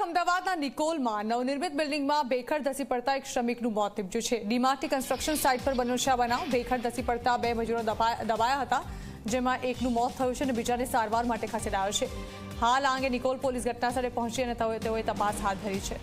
અમદાવાદના નિકોલમાં નવનિર્મિત બિલ્ડિંગમાં ભેખડ ધસી પડતા એક શ્રમિકનું મોત નીપજ્યું છે। ડીમાર્ટની કન્સ્ટ્રક્શન સાઇટ પર બન્યો છે આ બનાવ। ભેખડ ધસી પડતા બે મજૂરો દબાયા હતા, જેમાં એકનું મોત થયું છે અને બીજાને સારવાર માટે ખસેડાયો છે। હાલ આ અંગે નિકોલ પોલીસ ઘટનાસ્થળે પહોંચી અને તેઓએ તપાસ હાથ ધરી છે।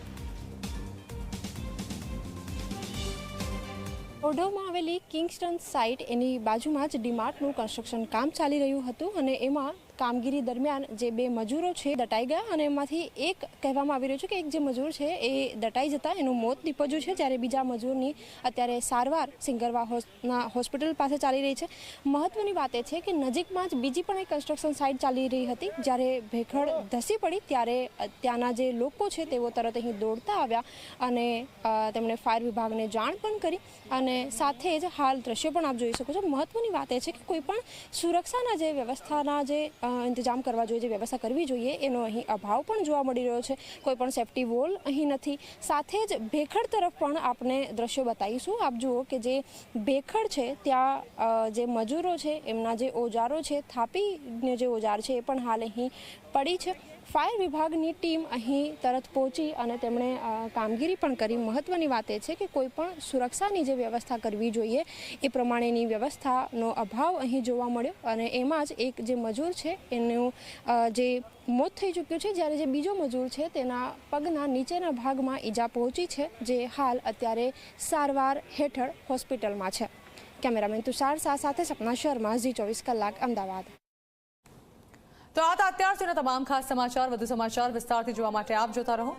ઓઢવમાં આવેલી કિંગસ્ટન સાઇટ એની બાજુમાં જ ડીમાર્ટનું કન્સ્ટ્રક્શન કામ ચાલી રહ્યું હતું અને એમાં કામગીરી દરમિયાન જે બે મજૂરો છે દટાઈ ગયા અને એમાંથી એક કહેવામાં આવી રહ્યું છે કે એક જે મજૂર છે એ દટાઈ જતા એનું મોત નીપજ્યું છે, જ્યારે બીજા મજૂરની અત્યારે સારવાર સિંગરવા હોસ્પિટલ પાસે ચાલી રહી છે। મહત્વની વાત એ છે કે નજીકમાં જ બીજી પણ એક કન્સ્ટ્રક્શન સાઇટ ચાલી રહી હતી, જ્યારે ભેખડ ધસી પડી ત્યારે ત્યાંના જે લોકો છે તેઓ તરત અહીં દોડતા આવ્યા અને તેમણે ફાયર વિભાગને જાણ પણ કરી અને સાથે જ હાલ દ્રશ્યો પણ આપ જોઈ શકો છો। મહત્વની વાત એ છે કે કોઈ પણ સુરક્ષાના જે વ્યવસ્થાના જે ઇંતજામ કરવા જોઈએ, જે વ્યવસ્થા કરવી જોઈએ, એનો અહીં અભાવ પણ જોવા મળી રહ્યો છે। કોઈ પણ સેફ્ટી વોલ અહીં નથી। સાથે જ ભેખડ તરફ પણ આપણે દ્રશ્યો બતાવીશું। આપ જુઓ કે જે ભેખડ છે ત્યાં જે મજૂરો છે એમના જે ઓજારો છે, થાપીને જે ઓજાર છે એ પણ હાલ અહીં પડી છે। ફાયર વિભાગની ટીમ અહીં તરત પહોંચી અને તેમણે કામગીરી પણ કરી। મહત્વની વાત એ છે કે કોઈ પણ સુરક્ષાની જે વ્યવસ્થા કરવી જોઈએ એ પ્રમાણેની વ્યવસ્થાનો અભાવ અહીં જોવા મળ્યો અને એમાં જ એક જે મજૂર છે એનું જે મોત થઈ ચૂક્યું છે, જ્યારે જે બીજો મજૂર છે તેના પગના નીચેના ભાગમાં ઈજા પહોંચી છે, જે હાલ અત્યારે સારવાર હેઠળ હોસ્પિટલમાં છે। કેમેરામેન તુષાર શાહ સાથે સપના શર્મા, ઝી24 કલાક, અમદાવાદ। તો આ હતા અત્યાર સુધીના તમામ ખાસ સમાચાર। વધુ સમાચાર વિસ્તારથી જોવા માટે આપ જોતા રહો।